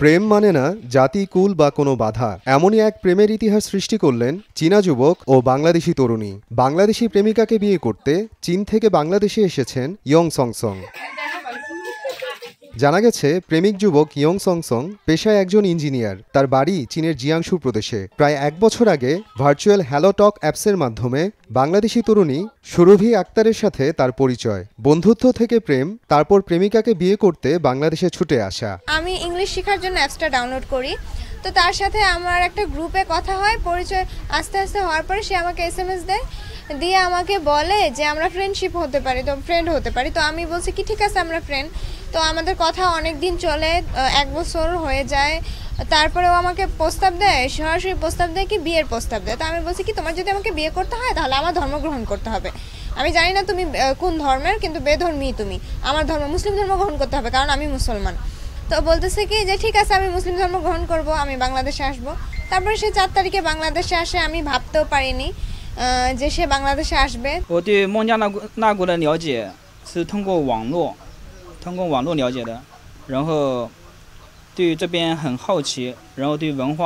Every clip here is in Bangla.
প্রেম মানে না জাতি, কুল বা কোনো বাধা, এমনই এক প্রেমের ইতিহাস সৃষ্টি করলেন চীনা যুবক ও বাংলাদেশি তরুণী। বাংলাদেশি প্রেমিকাকে বিয়ে করতে চীন থেকে বাংলাদেশে এসেছেন ইয়ং সংসং। জানা গেছে, প্রেমিক যুবক ইয়ং সংসং পেশায় একজন ইঞ্জিনিয়ার। তার বাড়ি চীনের জিয়াংশু প্রদেশে। প্রায় 1 বছর আগে ভার্চুয়াল হ্যালো টক অ্যাপসের মাধ্যমে বাংলাদেশি তরুণী সুরভি আক্তারের সাথে তার পরিচয়। বন্ধুত্ব থেকে প্রেম, তারপর প্রেমিকাকে বিয়ে করতে বাংলাদেশে ছুটে আসা। আমি ইংলিশ শেখার জন্য অ্যাপসটা ডাউনলোড করি, তো তার সাথে আমার একটা গ্রুপে কথা হয়, পরিচয় আস্তে আস্তে হওয়ার পরে সে আমাকে SMS দেয়, দিয়ে আমাকে বলে যে আমরা ফ্রেন্ডশিপ হতে পারি, তো ফ্রেন্ড হতে পারি। তো আমি বলছি কি ঠিক আছে, আমরা ফ্রেন্ড। তো আমাদের কথা অনেক দিন চলে, 1 বছর হয়ে যায়। তারপরেও আমাকে প্রস্তাব দেয়, সরাসরি প্রস্তাব দেয় কি বিয়ের প্রস্তাব দেয়। তো আমি বলছি কি তোমার যদি আমাকে বিয়ে করতে হয় তাহলে আমার ধর্ম গ্রহণ করতে হবে। আমি জানি না তুমি কোন ধর্মের, কিন্তু বেধর্মী তুমি। আমার ধর্ম মুসলিম ধর্ম গ্রহণ করতে হবে, কারণ আমি মুসলমান। তো বলতেছে কি যে ঠিক আছে, আমি মুসলিম ধর্ম গ্রহণ করব, আমি বাংলাদেশে আসব। তারপরে সে 4 তারিখে বাংলাদেশে আসে। আমি ভাবতেও পারিনি যে সে বাংলাদেশে আসবে। 我对孟加拉国的了解是通过网络了解的，然后对这边很好奇，然后对文化。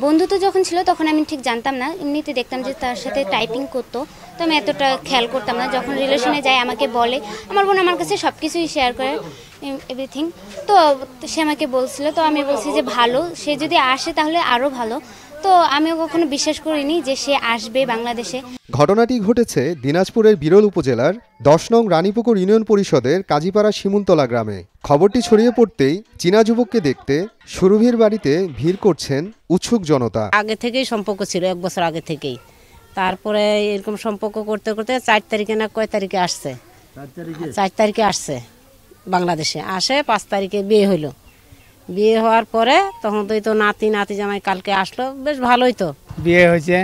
বন্ধুত্ব যখন ছিল তখন আমি ঠিক জানতাম না, এমনিতে দেখতাম যে তার সাথে টাইপিং করতো, তো আমি এতটা খেয়াল করতাম না। যখন রিলেশনে যায় আমাকে বলে, আমার বোন আমার কাছে সব কিছুই শেয়ার করে, এভরিথিং। তো সে আমাকে বলছিল, তো আমি বলছি যে ভালো, সে যদি আসে তাহলে আরও ভালো। তো আমিও কখনো বিশ্বাস করিনি যে সে আসবে বাংলাদেশে। ঘটনাটি ঘটেছে দিনাজপুরের বিরল উপজেলার 10 নং রানীপুকুর ইউনিয়ন পরিষদের কাজীপাড়া শিমুলতলা গ্রামে। খবরটি ছড়িয়ে পড়তেই চীনা যুবককে দেখতে সুরভির বাড়িতে ভিড় করছেন উৎসুক জনতা। আগে থেকেই সম্পর্ক ছিল, 1 বছর আগে থেকেই। তারপরে এরকম সম্পর্ক করতে করতে 4 তারিখে না কয় তারিখে আসছে, 4 তারিখে আসছে বাংলাদেশে। আসে 5 তারিখে বিয়ে হইলো। বিয়ে হওয়ার পরে তখন তো নাতি জামাই কালকে আসলো, বেশ ভালোই তো বিয়ে হয়েছে।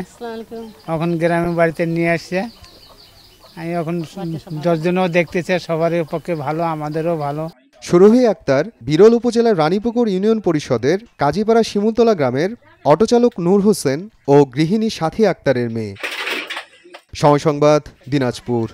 এখন গ্রামের বাড়িতে নিয়ে আসছে। আমি এখন 10 জনও দেখতেছে, সবারই পক্ষে ভালো, আমাদেরও ভালো। সুরভি আক্তার বিরল উপজেলার রানীপুকুর ইউনিয়ন পরিষদের কাজীপাড়া শিমুলতলা গ্রামের অটোচালক নূর হোসেন ও গৃহিণী সাথী আক্তারের মেয়ে। সময় সংবাদ, দিনাজপুর।